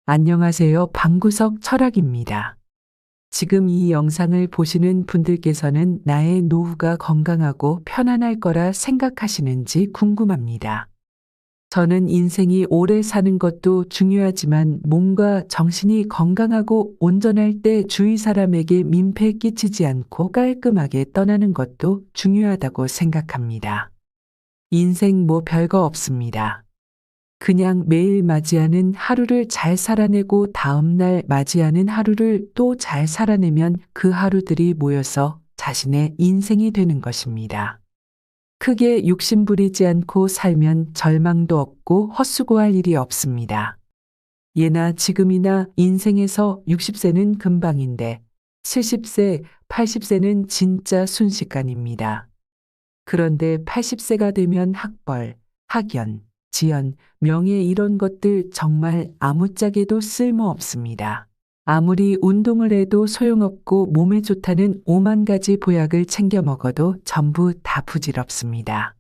안녕하세요. 방구석 철학입니다. 지금 이 영상을 보시는 분들께서는 나의 노후가 건강하고 편안할 거라 생각하시는지 궁금합니다. 저는 인생이 오래 사는 것도 중요하지만 몸과 정신이 건강하고 온전할 때 주위 사람에게 민폐 끼치지 않고 깔끔하게 떠나는 것도 중요하다고 생각합니다. 인생 뭐 별거 없습니다. 그냥 매일 맞이하는 하루를 잘 살아내고 다음날 맞이하는 하루를 또 잘 살아내면 그 하루들이 모여서 자신의 인생이 되는 것입니다. 크게 욕심부리지 않고 살면 절망도 없고 헛수고할 일이 없습니다. 예나 지금이나 인생에서 60세는 금방인데 70세, 80세는 진짜 순식간입니다. 그런데 80세가 되면 학벌, 학연, 지연, 명예 이런 것들 정말 아무짝에도 쓸모없습니다. 아무리 운동을 해도 소용없고 몸에 좋다는 5만 가지 보약을 챙겨 먹어도 전부 다 부질없습니다.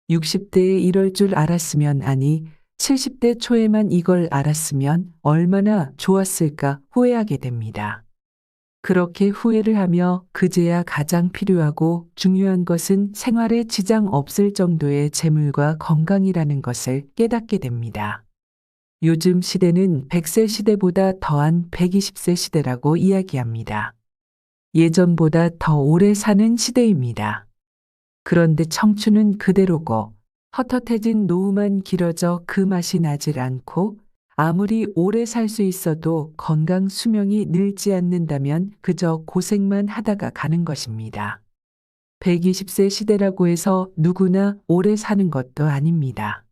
60대에 이럴 줄 알았으면 아니 70대 초에만 이걸 알았으면 얼마나 좋았을까 후회하게 됩니다. 그렇게 후회를 하며 그제야 가장 필요하고 중요한 것은 생활에 지장 없을 정도의 재물과 건강이라는 것을 깨닫게 됩니다. 요즘 시대는 100세 시대보다 더한 120세 시대라고 이야기합니다. 예전보다 더 오래 사는 시대입니다. 그런데 청춘은 그대로고 헛헛해진 노후만 길어져 그 맛이 나질 않고 아무리 오래 살 수 있어도 건강 수명이 늘지 않는다면 그저 고생만 하다가 가는 것입니다. 120세 시대라고 해서 누구나 오래 사는 것도 아닙니다.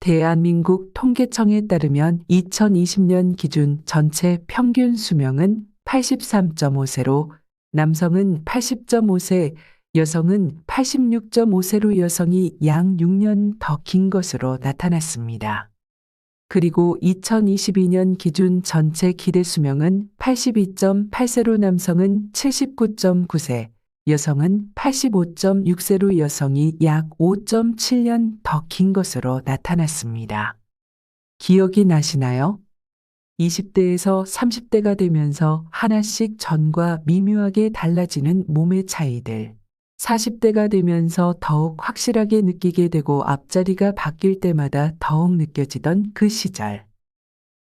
대한민국 통계청에 따르면 2020년 기준 전체 평균 수명은 83.5세로 남성은 80.5세, 여성은 86.5세로 여성이 약 6년 더 긴 것으로 나타났습니다. 그리고 2022년 기준 전체 기대 수명은 82.8세로 남성은 79.9세, 여성은 85.6세로 여성이 약 5.7년 더 긴 것으로 나타났습니다. 기억이 나시나요? 20대에서 30대가 되면서 하나씩 전과 미묘하게 달라지는 몸의 차이들. 40대가 되면서 더욱 확실하게 느끼게 되고 앞자리가 바뀔 때마다 더욱 느껴지던 그 시절.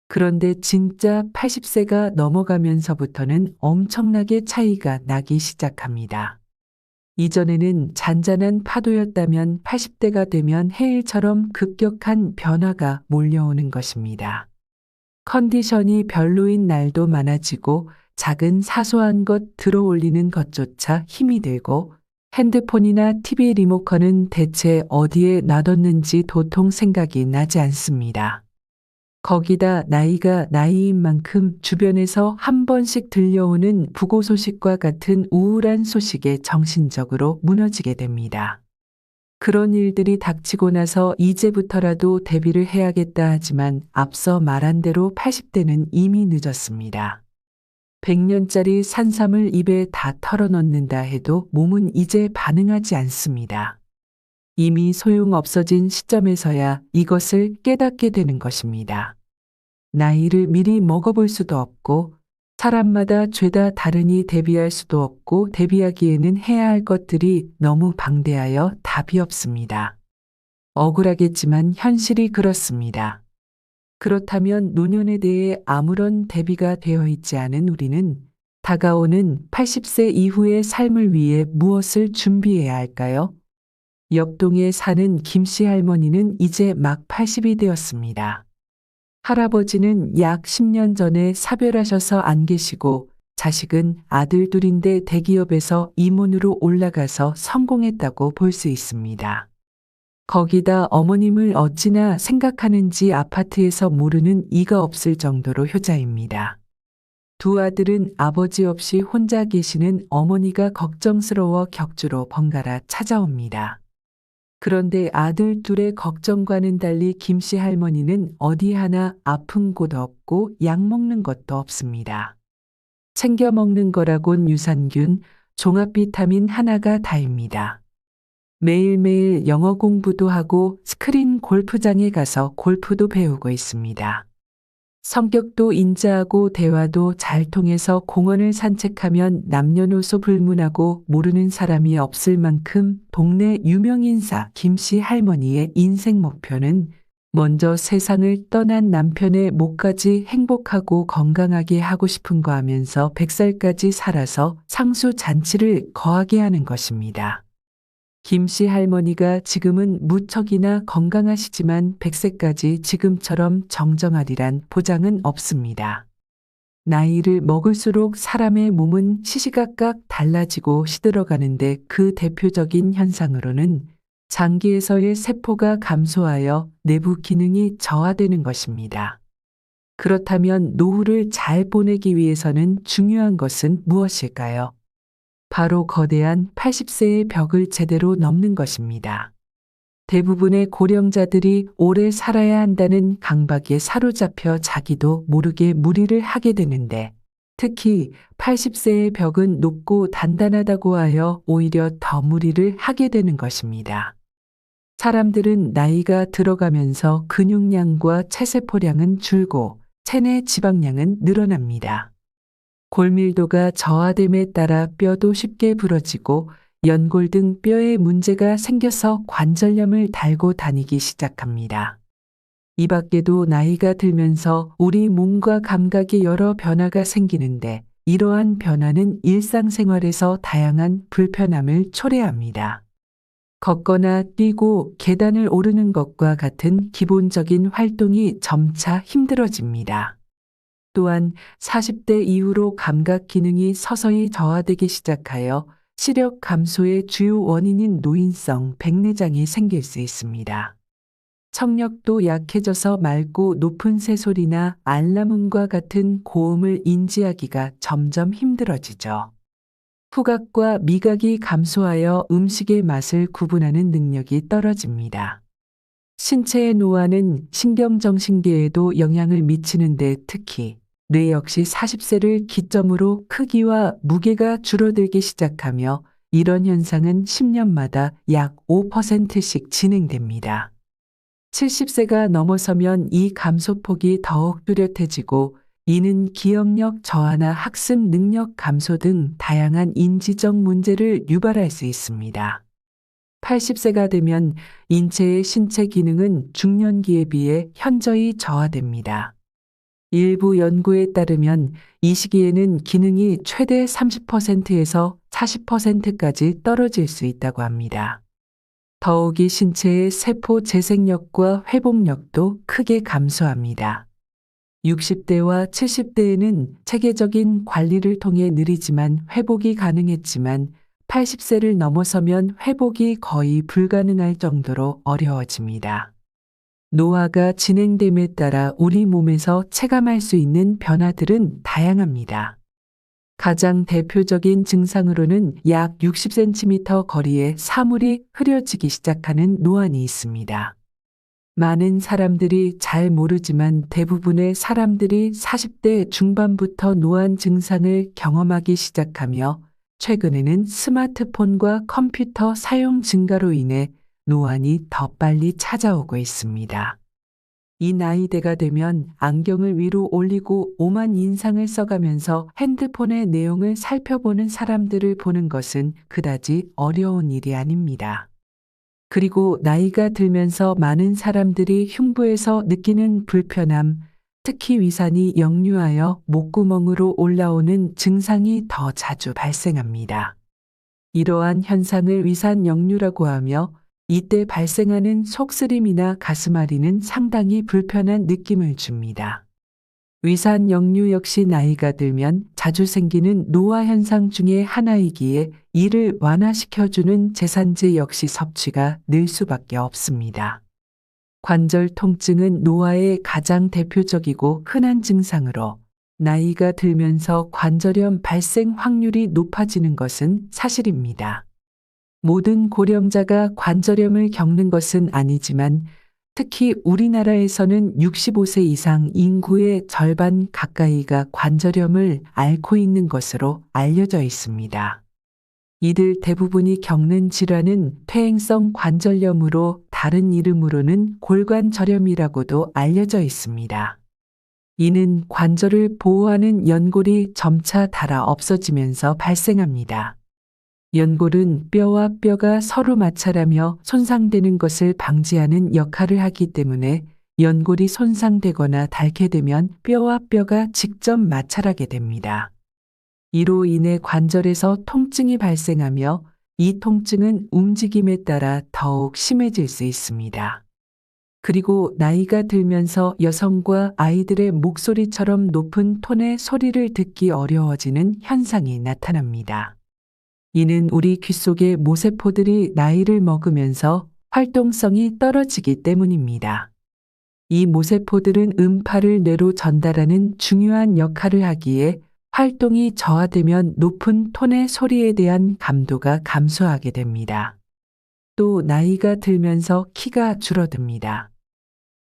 그런데 진짜 80세가 넘어가면서부터는 엄청나게 차이가 나기 시작합니다. 이전에는 잔잔한 파도였다면 80대가 되면 해일처럼 급격한 변화가 몰려오는 것입니다. 컨디션이 별로인 날도 많아지고 작은 사소한 것 들어올리는 것조차 힘이 들고 핸드폰이나 TV 리모컨은 대체 어디에 놔뒀는지 도통 생각이 나지 않습니다. 거기다 나이가 나이인 만큼 주변에서 한 번씩 들려오는 부고 소식과 같은 우울한 소식에 정신적으로 무너지게 됩니다. 그런 일들이 닥치고 나서 이제부터라도 대비를 해야겠다 하지만 앞서 말한 대로 80대는 이미 늦었습니다. 100년짜리 산삼을 입에 다 털어넣는다 해도 몸은 이제 반응하지 않습니다. 이미 소용없어진 시점에서야 이것을 깨닫게 되는 것입니다. 나이를 미리 먹어볼 수도 없고 사람마다 죄다 다르니 대비할 수도 없고 대비하기에는 해야 할 것들이 너무 방대하여 답이 없습니다. 억울하겠지만 현실이 그렇습니다. 그렇다면 노년에 대해 아무런 대비가 되어 있지 않은 우리는 다가오는 80세 이후의 삶을 위해 무엇을 준비해야 할까요? 옆동에 사는 김씨 할머니는 이제 막 80이 되었습니다. 할아버지는 약 10년 전에 사별하셔서 안 계시고 자식은 아들 둘인데 대기업에서 임원으로 올라가서 성공했다고 볼 수 있습니다. 거기다 어머님을 어찌나 생각하는지 아파트에서 모르는 이가 없을 정도로 효자입니다. 두 아들은 아버지 없이 혼자 계시는 어머니가 걱정스러워 격주로 번갈아 찾아옵니다. 그런데 아들 둘의 걱정과는 달리 김씨 할머니는 어디 하나 아픈 곳 없고 약 먹는 것도 없습니다. 챙겨 먹는 거라곤 유산균, 종합 비타민 하나가 다입니다. 매일매일 영어 공부도 하고 스크린 골프장에 가서 골프도 배우고 있습니다. 성격도 인자하고 대화도 잘 통해서 공원을 산책하면 남녀노소 불문하고 모르는 사람이 없을 만큼 동네 유명인사 김씨 할머니의 인생 목표는 먼저 세상을 떠난 남편의 목까지 행복하고 건강하게 하고 싶은 거 하면서 100살까지 살아서 상수 잔치를 거하게 하는 것입니다. 김씨 할머니가 지금은 무척이나 건강하시지만 100세까지 지금처럼 정정하리란 보장은 없습니다. 나이를 먹을수록 사람의 몸은 시시각각 달라지고 시들어가는데 그 대표적인 현상으로는 장기에서의 세포가 감소하여 내부 기능이 저하되는 것입니다. 그렇다면 노후를 잘 보내기 위해서는 중요한 것은 무엇일까요? 바로 거대한 80세의 벽을 제대로 넘는 것입니다. 대부분의 고령자들이 오래 살아야 한다는 강박에 사로잡혀 자기도 모르게 무리를 하게 되는데, 특히 80세의 벽은 높고 단단하다고 하여 오히려 더 무리를 하게 되는 것입니다. 사람들은 나이가 들어가면서 근육량과 체세포량은 줄고 체내 지방량은 늘어납니다. 골밀도가 저하됨에 따라 뼈도 쉽게 부러지고 연골 등 뼈에 문제가 생겨서 관절염을 달고 다니기 시작합니다. 이 밖에도 나이가 들면서 우리 몸과 감각에 여러 변화가 생기는데 이러한 변화는 일상생활에서 다양한 불편함을 초래합니다. 걷거나 뛰고 계단을 오르는 것과 같은 기본적인 활동이 점차 힘들어집니다. 또한 40대 이후로 감각 기능이 서서히 저하되기 시작하여 시력 감소의 주요 원인인 노인성 백내장이 생길 수 있습니다. 청력도 약해져서 맑고 높은 새소리나 알람음과 같은 고음을 인지하기가 점점 힘들어지죠. 후각과 미각이 감소하여 음식의 맛을 구분하는 능력이 떨어집니다. 신체의 노화는 신경정신계에도 영향을 미치는데 특히 뇌 역시 40세를 기점으로 크기와 무게가 줄어들기 시작하며 이런 현상은 10년마다 약 5%씩 진행됩니다. 70세가 넘어서면 이 감소폭이 더욱 뚜렷해지고 이는 기억력 저하나 학습 능력 감소 등 다양한 인지적 문제를 유발할 수 있습니다. 80세가 되면 인체의 신체 기능은 중년기에 비해 현저히 저하됩니다. 일부 연구에 따르면 이 시기에는 기능이 최대 30%에서 40%까지 떨어질 수 있다고 합니다. 더욱이 신체의 세포 재생력과 회복력도 크게 감소합니다. 60대와 70대에는 체계적인 관리를 통해 느리지만 회복이 가능했지만 80세를 넘어서면 회복이 거의 불가능할 정도로 어려워집니다. 노화가 진행됨에 따라 우리 몸에서 체감할 수 있는 변화들은 다양합니다. 가장 대표적인 증상으로는 약 60cm 거리에 사물이 흐려지기 시작하는 노안이 있습니다. 많은 사람들이 잘 모르지만 대부분의 사람들이 40대 중반부터 노안 증상을 경험하기 시작하며 최근에는 스마트폰과 컴퓨터 사용 증가로 인해 노안이 더 빨리 찾아오고 있습니다. 이 나이대가 되면 안경을 위로 올리고 오만 인상을 써가면서 핸드폰의 내용을 살펴보는 사람들을 보는 것은 그다지 어려운 일이 아닙니다. 그리고 나이가 들면서 많은 사람들이 흉부에서 느끼는 불편함, 특히 위산이 역류하여 목구멍으로 올라오는 증상이 더 자주 발생합니다. 이러한 현상을 위산 역류라고 하며 이때 발생하는 속쓰림이나 가슴앓이는 상당히 불편한 느낌을 줍니다. 위산 역류 역시 나이가 들면 자주 생기는 노화 현상 중의 하나이기에 이를 완화시켜주는 제산제 역시 섭취가 늘 수밖에 없습니다. 관절 통증은 노화의 가장 대표적이고 흔한 증상으로 나이가 들면서 관절염 발생 확률이 높아지는 것은 사실입니다. 모든 고령자가 관절염을 겪는 것은 아니지만 특히 우리나라에서는 65세 이상 인구의 절반 가까이가 관절염을 앓고 있는 것으로 알려져 있습니다. 이들 대부분이 겪는 질환은 퇴행성 관절염으로 다른 이름으로는 골관절염이라고도 알려져 있습니다. 이는 관절을 보호하는 연골이 점차 닳아 없어지면서 발생합니다. 연골은 뼈와 뼈가 서로 마찰하며 손상되는 것을 방지하는 역할을 하기 때문에 연골이 손상되거나 닳게 되면 뼈와 뼈가 직접 마찰하게 됩니다. 이로 인해 관절에서 통증이 발생하며 이 통증은 움직임에 따라 더욱 심해질 수 있습니다. 그리고 나이가 들면서 여성과 아이들의 목소리처럼 높은 톤의 소리를 듣기 어려워지는 현상이 나타납니다. 이는 우리 귀 속의 모세포들이 나이를 먹으면서 활동성이 떨어지기 때문입니다. 이 모세포들은 음파를 뇌로 전달하는 중요한 역할을 하기에 활동이 저하되면 높은 톤의 소리에 대한 감도가 감소하게 됩니다. 또 나이가 들면서 키가 줄어듭니다.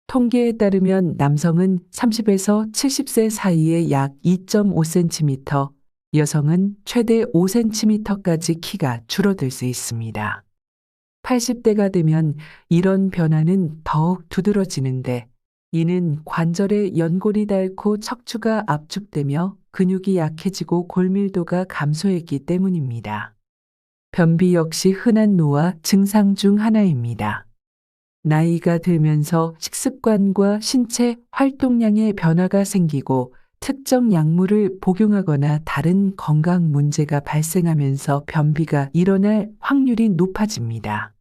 통계에 따르면 남성은 30에서 70세 사이에 약 2.5cm, 여성은 최대 5cm까지 키가 줄어들 수 있습니다. 80대가 되면 이런 변화는 더욱 두드러지는데 이는 관절의 연골이 닳고 척추가 압축되며 근육이 약해지고 골밀도가 감소했기 때문입니다. 변비 역시 흔한 노화 증상 중 하나입니다. 나이가 들면서 식습관과 신체 활동량의 변화가 생기고 특정 약물을 복용하거나 다른 건강 문제가 발생하면서 변비가 일어날 확률이 높아집니다.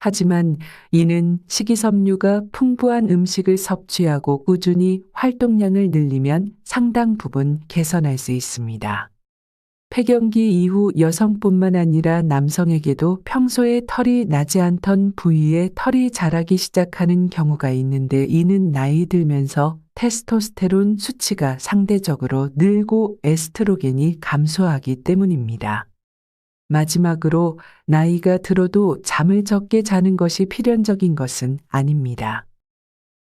하지만 이는 식이섬유가 풍부한 음식을 섭취하고 꾸준히 활동량을 늘리면 상당 부분 개선할 수 있습니다. 폐경기 이후 여성뿐만 아니라 남성에게도 평소에 털이 나지 않던 부위에 털이 자라기 시작하는 경우가 있는데 이는 나이 들면서 테스토스테론 수치가 상대적으로 늘고 에스트로겐이 감소하기 때문입니다. 마지막으로 나이가 들어도 잠을 적게 자는 것이 필연적인 것은 아닙니다.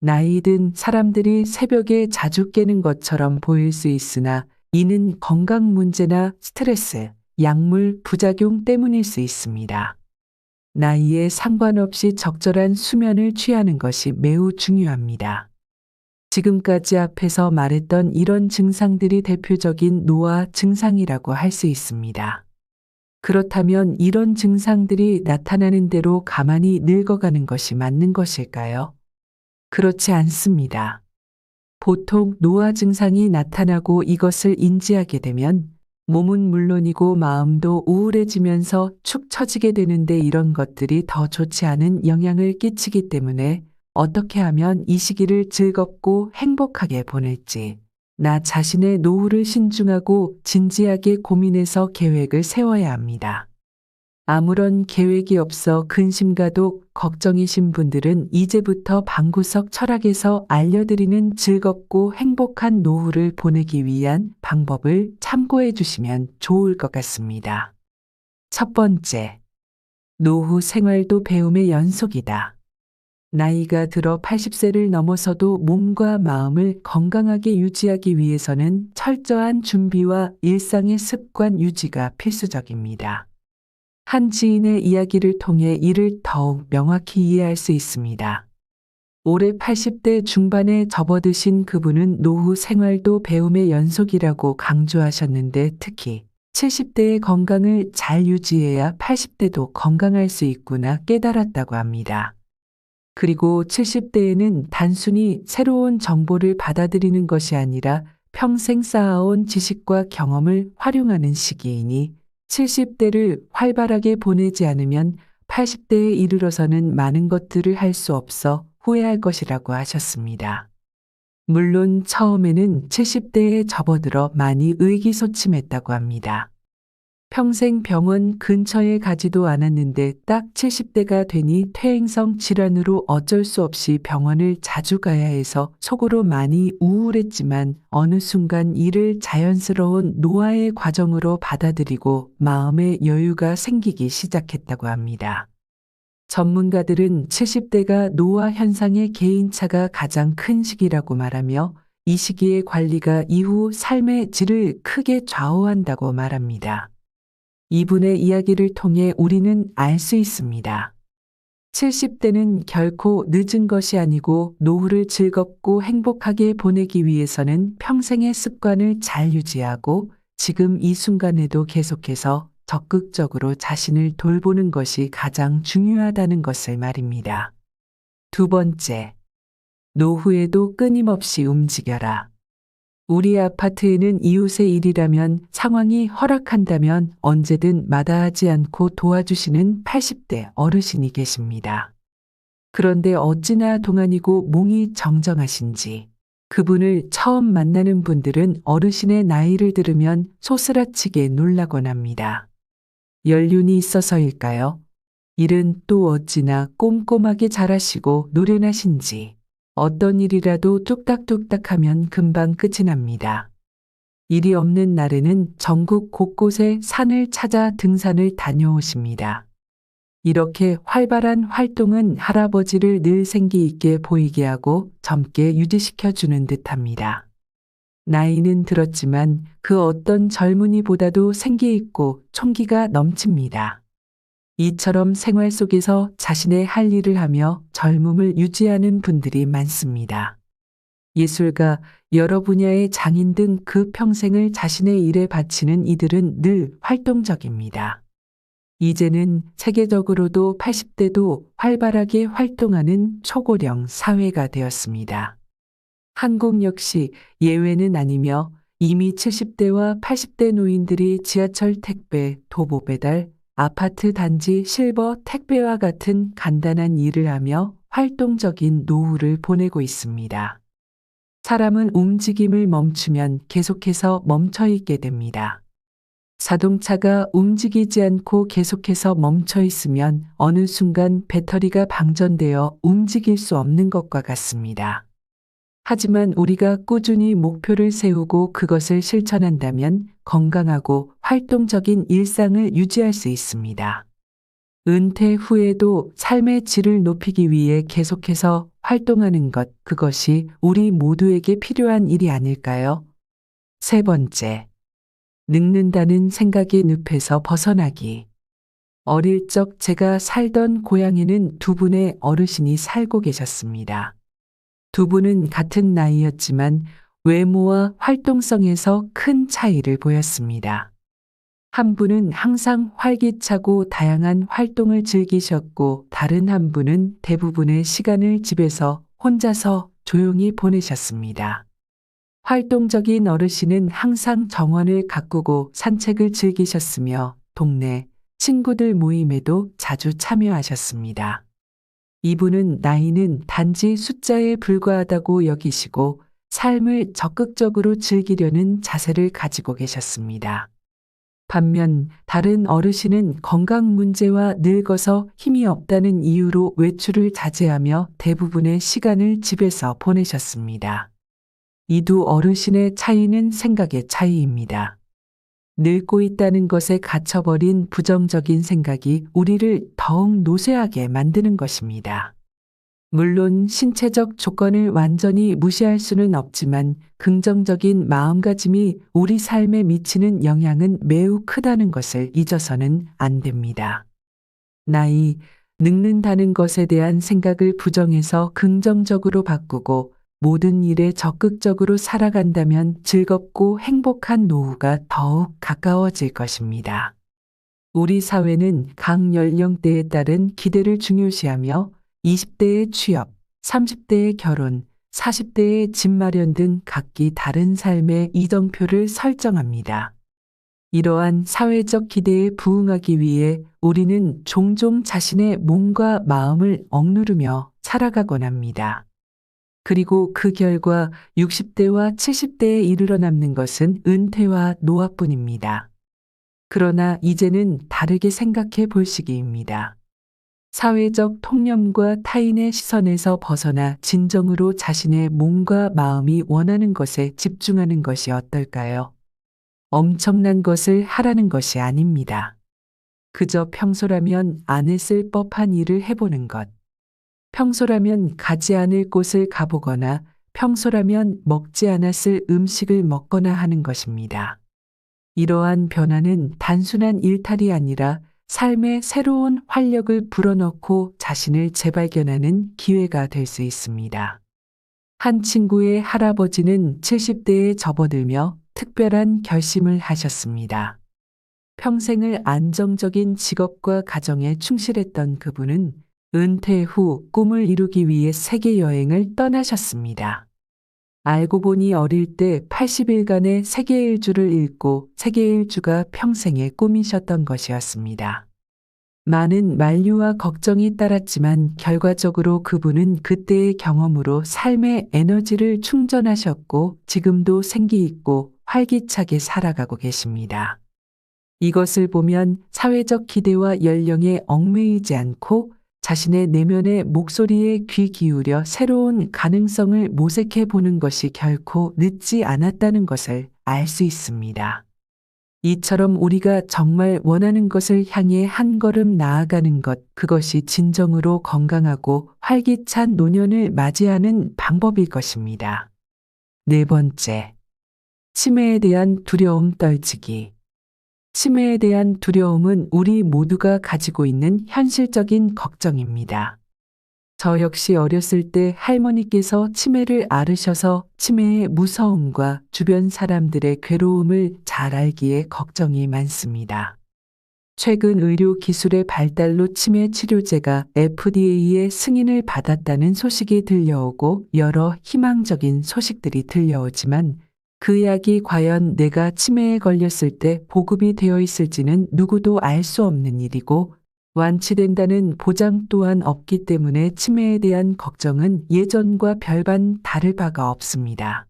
나이 든 사람들이 새벽에 자주 깨는 것처럼 보일 수 있으나 이는 건강 문제나 스트레스, 약물 부작용 때문일 수 있습니다. 나이에 상관없이 적절한 수면을 취하는 것이 매우 중요합니다. 지금까지 앞에서 말했던 이런 증상들이 대표적인 노화 증상이라고 할 수 있습니다. 그렇다면 이런 증상들이 나타나는 대로 가만히 늙어가는 것이 맞는 것일까요? 그렇지 않습니다. 보통 노화 증상이 나타나고 이것을 인지하게 되면 몸은 물론이고 마음도 우울해지면서 축 처지게 되는데 이런 것들이 더 좋지 않은 영향을 끼치기 때문에 어떻게 하면 이 시기를 즐겁고 행복하게 보낼지 나 자신의 노후를 신중하고 진지하게 고민해서 계획을 세워야 합니다. 아무런 계획이 없어 근심가독 걱정이신 분들은 이제부터 방구석 철학에서 알려드리는 즐겁고 행복한 노후를 보내기 위한 방법을 참고해 주시면 좋을 것 같습니다. 첫 번째, 노후 생활도 배움의 연속이다. 나이가 들어 80세를 넘어서도 몸과 마음을 건강하게 유지하기 위해서는 철저한 준비와 일상의 습관 유지가 필수적입니다. 한 지인의 이야기를 통해 이를 더욱 명확히 이해할 수 있습니다. 올해 80대 중반에 접어드신 그분은 노후 생활도 배움의 연속이라고 강조하셨는데 특히 70대의 건강을 잘 유지해야 80대도 건강할 수 있구나 깨달았다고 합니다. 그리고 70대에는 단순히 새로운 정보를 받아들이는 것이 아니라 평생 쌓아온 지식과 경험을 활용하는 시기이니 70대를 활발하게 보내지 않으면 80대에 이르러서는 많은 것들을 할 수 없어 후회할 것이라고 하셨습니다. 물론 처음에는 70대에 접어들어 많이 의기소침했다고 합니다. 평생 병원 근처에 가지도 않았는데 딱 70대가 되니 퇴행성 질환으로 어쩔 수 없이 병원을 자주 가야 해서 속으로 많이 우울했지만 어느 순간 이를 자연스러운 노화의 과정으로 받아들이고 마음의 여유가 생기기 시작했다고 합니다. 전문가들은 70대가 노화 현상의 개인차가 가장 큰 시기라고 말하며 이 시기의 관리가 이후 삶의 질을 크게 좌우한다고 말합니다. 이분의 이야기를 통해 우리는 알 수 있습니다. 70대는 결코 늦은 것이 아니고 노후를 즐겁고 행복하게 보내기 위해서는 평생의 습관을 잘 유지하고 지금 이 순간에도 계속해서 적극적으로 자신을 돌보는 것이 가장 중요하다는 것을 말입니다. 두 번째, 노후에도 끊임없이 움직여라. 우리 아파트에는 이웃의 일이라면 상황이 허락한다면 언제든 마다하지 않고 도와주시는 80대 어르신이 계십니다. 그런데 어찌나 동안이고 몸이 정정하신지 그분을 처음 만나는 분들은 어르신의 나이를 들으면 소스라치게 놀라곤 합니다. 연륜이 있어서일까요? 일은 또 어찌나 꼼꼼하게 잘하시고 노련하신지 어떤 일이라도 뚝딱뚝딱 하면 금방 끝이 납니다. 일이 없는 날에는 전국 곳곳에 산을 찾아 등산을 다녀오십니다. 이렇게 활발한 활동은 할아버지를 늘 생기 있게 보이게 하고 젊게 유지시켜 주는 듯합니다. 나이는 들었지만 그 어떤 젊은이보다도 생기 있고 총기가 넘칩니다. 이처럼 생활 속에서 자신의 할 일을 하며 젊음을 유지하는 분들이 많습니다. 예술가, 여러 분야의 장인 등 그 평생을 자신의 일에 바치는 이들은 늘 활동적입니다. 이제는 세계적으로도 80대도 활발하게 활동하는 초고령 사회가 되었습니다. 한국 역시 예외는 아니며 이미 70대와 80대 노인들이 지하철 택배, 도보 배달, 아파트 단지 실버 택배와 같은 간단한 일을 하며 활동적인 노후를 보내고 있습니다. 사람은 움직임을 멈추면 계속해서 멈춰 있게 됩니다. 자동차가 움직이지 않고 계속해서 멈춰 있으면 어느 순간 배터리가 방전되어 움직일 수 없는 것과 같습니다. 하지만 우리가 꾸준히 목표를 세우고 그것을 실천한다면 건강하고 활동적인 일상을 유지할 수 있습니다. 은퇴 후에도 삶의 질을 높이기 위해 계속해서 활동하는 것, 그것이 우리 모두에게 필요한 일이 아닐까요? 세 번째, 늙는다는 생각의 늪에서 벗어나기. 어릴 적 제가 살던 고향에는 두 분의 어르신이 살고 계셨습니다. 두 분은 같은 나이였지만 외모와 활동성에서 큰 차이를 보였습니다. 한 분은 항상 활기차고 다양한 활동을 즐기셨고 다른 한 분은 대부분의 시간을 집에서 혼자서 조용히 보내셨습니다. 활동적인 어르신은 항상 정원을 가꾸고 산책을 즐기셨으며 동네 친구들 모임에도 자주 참여하셨습니다. 이분은 나이는 단지 숫자에 불과하다고 여기시고 삶을 적극적으로 즐기려는 자세를 가지고 계셨습니다. 반면 다른 어르신은 건강 문제와 늙어서 힘이 없다는 이유로 외출을 자제하며 대부분의 시간을 집에서 보내셨습니다. 이 두 어르신의 차이는 생각의 차이입니다. 늙고 있다는 것에 갇혀버린 부정적인 생각이 우리를 더욱 노쇠하게 만드는 것입니다. 물론 신체적 조건을 완전히 무시할 수는 없지만 긍정적인 마음가짐이 우리 삶에 미치는 영향은 매우 크다는 것을 잊어서는 안 됩니다. 나이, 늙는다는 것에 대한 생각을 부정해서 긍정적으로 바꾸고 모든 일에 적극적으로 살아간다면 즐겁고 행복한 노후가 더욱 가까워질 것입니다. 우리 사회는 각 연령대에 따른 기대를 중요시하며 20대의 취업, 30대의 결혼, 40대의 집 마련 등 각기 다른 삶의 이정표를 설정합니다. 이러한 사회적 기대에 부응하기 위해 우리는 종종 자신의 몸과 마음을 억누르며 살아가곤 합니다. 그리고 그 결과 60대와 70대에 이르러 남는 것은 은퇴와 노화뿐입니다. 그러나 이제는 다르게 생각해 볼 시기입니다. 사회적 통념과 타인의 시선에서 벗어나 진정으로 자신의 몸과 마음이 원하는 것에 집중하는 것이 어떨까요? 엄청난 것을 하라는 것이 아닙니다. 그저 평소라면 안 했을 법한 일을 해보는 것. 평소라면 가지 않을 곳을 가보거나 평소라면 먹지 않았을 음식을 먹거나 하는 것입니다. 이러한 변화는 단순한 일탈이 아니라 삶에 새로운 활력을 불어넣고 자신을 재발견하는 기회가 될 수 있습니다. 한 친구의 할아버지는 70대에 접어들며 특별한 결심을 하셨습니다. 평생을 안정적인 직업과 가정에 충실했던 그분은 은퇴 후 꿈을 이루기 위해 세계 여행을 떠나셨습니다. 알고 보니 어릴 때 80일간의 세계 일주를 읽고 세계 일주가 평생의 꿈이셨던 것이었습니다. 많은 만류와 걱정이 따랐지만 결과적으로 그분은 그때의 경험으로 삶의 에너지를 충전하셨고 지금도 생기 있고 활기차게 살아가고 계십니다. 이것을 보면 사회적 기대와 연령에 얽매이지 않고 자신의 내면의 목소리에 귀 기울여 새로운 가능성을 모색해 보는 것이 결코 늦지 않았다는 것을 알 수 있습니다. 이처럼 우리가 정말 원하는 것을 향해 한 걸음 나아가는 것, 그것이 진정으로 건강하고 활기찬 노년을 맞이하는 방법일 것입니다. 네 번째, 치매에 대한 두려움 떨치기. 치매에 대한 두려움은 우리 모두가 가지고 있는 현실적인 걱정입니다. 저 역시 어렸을 때 할머니께서 치매를 앓으셔서 치매의 무서움과 주변 사람들의 괴로움을 잘 알기에 걱정이 많습니다. 최근 의료 기술의 발달로 치매 치료제가 FDA의 승인을 받았다는 소식이 들려오고 여러 희망적인 소식들이 들려오지만 그 약이 과연 내가 치매에 걸렸을 때 보급이 되어 있을지는 누구도 알 수 없는 일이고 완치된다는 보장 또한 없기 때문에 치매에 대한 걱정은 예전과 별반 다를 바가 없습니다.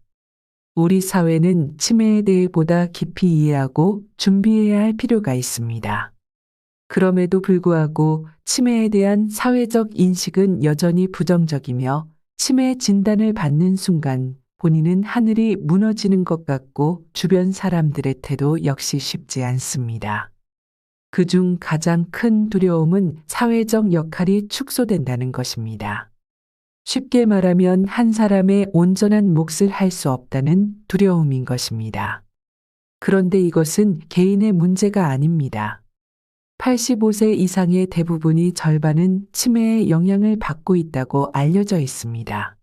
우리 사회는 치매에 대해 보다 깊이 이해하고 준비해야 할 필요가 있습니다. 그럼에도 불구하고 치매에 대한 사회적 인식은 여전히 부정적이며 치매 진단을 받는 순간 본인은 하늘이 무너지는 것 같고 주변 사람들의 태도 역시 쉽지 않습니다. 그중 가장 큰 두려움은 사회적 역할이 축소된다는 것입니다. 쉽게 말하면 한 사람의 온전한 몫을 할 수 없다는 두려움인 것입니다. 그런데 이것은 개인의 문제가 아닙니다. 85세 이상의 대부분이 절반은 치매의 영향을 받고 있다고 알려져 있습니다.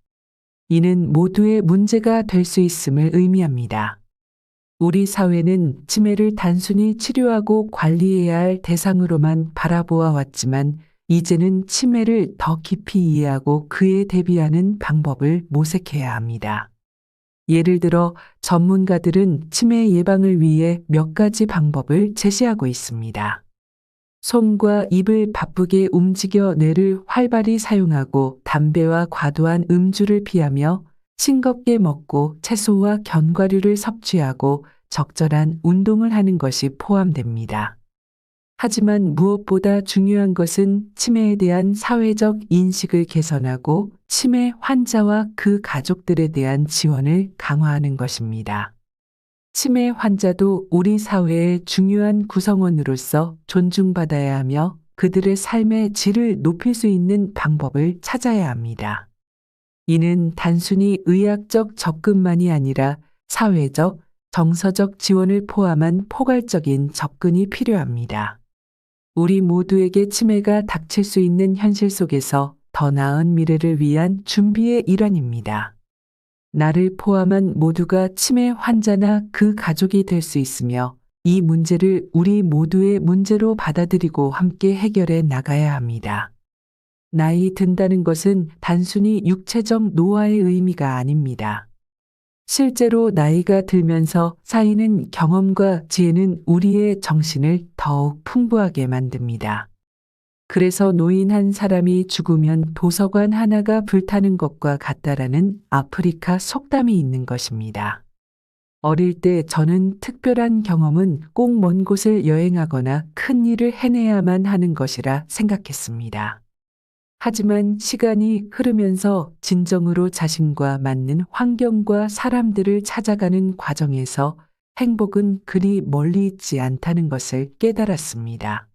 이는 모두의 문제가 될 수 있음을 의미합니다. 우리 사회는 치매를 단순히 치료하고 관리해야 할 대상으로만 바라보아 왔지만 이제는 치매를 더 깊이 이해하고 그에 대비하는 방법을 모색해야 합니다. 예를 들어 전문가들은 치매 예방을 위해 몇 가지 방법을 제시하고 있습니다. 손과 입을 바쁘게 움직여 뇌를 활발히 사용하고 담배와 과도한 음주를 피하며 싱겁게 먹고 채소와 견과류를 섭취하고 적절한 운동을 하는 것이 포함됩니다. 하지만 무엇보다 중요한 것은 치매에 대한 사회적 인식을 개선하고 치매 환자와 그 가족들에 대한 지원을 강화하는 것입니다. 치매 환자도 우리 사회의 중요한 구성원으로서 존중받아야 하며 그들의 삶의 질을 높일 수 있는 방법을 찾아야 합니다. 이는 단순히 의학적 접근만이 아니라 사회적, 정서적 지원을 포함한 포괄적인 접근이 필요합니다. 우리 모두에게 치매가 닥칠 수 있는 현실 속에서 더 나은 미래를 위한 준비의 일환입니다. 나를 포함한 모두가 치매 환자나 그 가족이 될 수 있으며 이 문제를 우리 모두의 문제로 받아들이고 함께 해결해 나가야 합니다. 나이 든다는 것은 단순히 육체적 노화의 의미가 아닙니다. 실제로 나이가 들면서 쌓이는 경험과 지혜는 우리의 정신을 더욱 풍부하게 만듭니다. 그래서 노인 한 사람이 죽으면 도서관 하나가 불타는 것과 같다라는 아프리카 속담이 있는 것입니다. 어릴 때 저는 특별한 경험은 꼭 먼 곳을 여행하거나 큰 일을 해내야만 하는 것이라 생각했습니다. 하지만 시간이 흐르면서 진정으로 자신과 맞는 환경과 사람들을 찾아가는 과정에서 행복은 그리 멀리 있지 않다는 것을 깨달았습니다.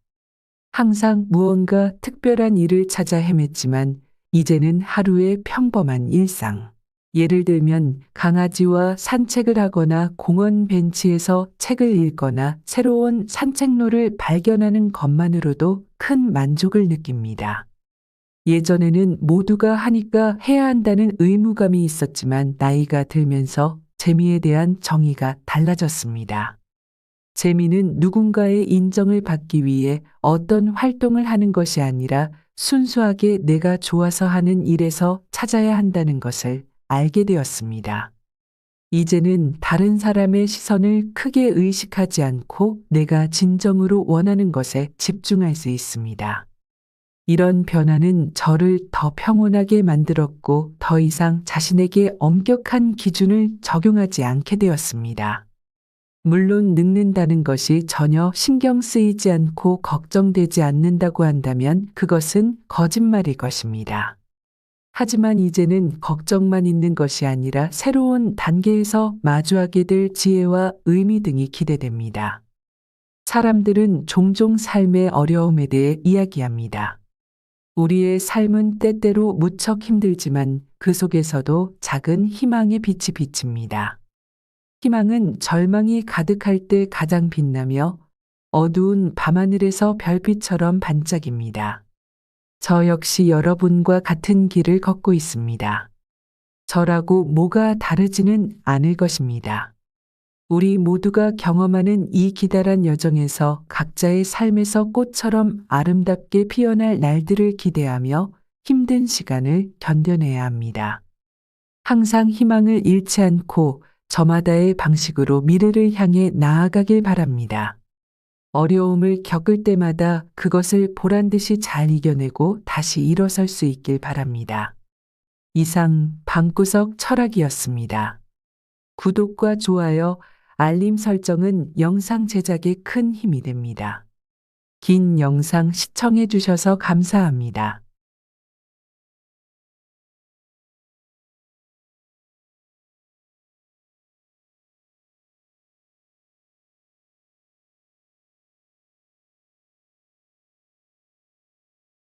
항상 무언가 특별한 일을 찾아 헤맸지만 이제는 하루의 평범한 일상, 예를 들면 강아지와 산책을 하거나 공원 벤치에서 책을 읽거나 새로운 산책로를 발견하는 것만으로도 큰 만족을 느낍니다. 예전에는 모두가 하니까 해야 한다는 의무감이 있었지만 나이가 들면서 재미에 대한 정의가 달라졌습니다. 재미는 누군가의 인정을 받기 위해 어떤 활동을 하는 것이 아니라 순수하게 내가 좋아서 하는 일에서 찾아야 한다는 것을 알게 되었습니다. 이제는 다른 사람의 시선을 크게 의식하지 않고 내가 진정으로 원하는 것에 집중할 수 있습니다. 이런 변화는 저를 더 평온하게 만들었고 더 이상 자신에게 엄격한 기준을 적용하지 않게 되었습니다. 물론 늙는다는 것이 전혀 신경 쓰이지 않고 걱정되지 않는다고 한다면 그것은 거짓말일 것입니다. 하지만 이제는 걱정만 있는 것이 아니라 새로운 단계에서 마주하게 될 지혜와 의미 등이 기대됩니다. 사람들은 종종 삶의 어려움에 대해 이야기합니다. 우리의 삶은 때때로 무척 힘들지만 그 속에서도 작은 희망의 빛이 비칩니다. 희망은 절망이 가득할 때 가장 빛나며 어두운 밤하늘에서 별빛처럼 반짝입니다. 저 역시 여러분과 같은 길을 걷고 있습니다. 저라고 뭐가 다르지는 않을 것입니다. 우리 모두가 경험하는 이 기다란 여정에서 각자의 삶에서 꽃처럼 아름답게 피어날 날들을 기대하며 힘든 시간을 견뎌내야 합니다. 항상 희망을 잃지 않고 저마다의 방식으로 미래를 향해 나아가길 바랍니다. 어려움을 겪을 때마다 그것을 보란듯이 잘 이겨내고 다시 일어설 수 있길 바랍니다. 이상 방구석 철학이었습니다. 구독과 좋아요, 알림 설정은 영상 제작에 큰 힘이 됩니다. 긴 영상 시청해 주셔서 감사합니다.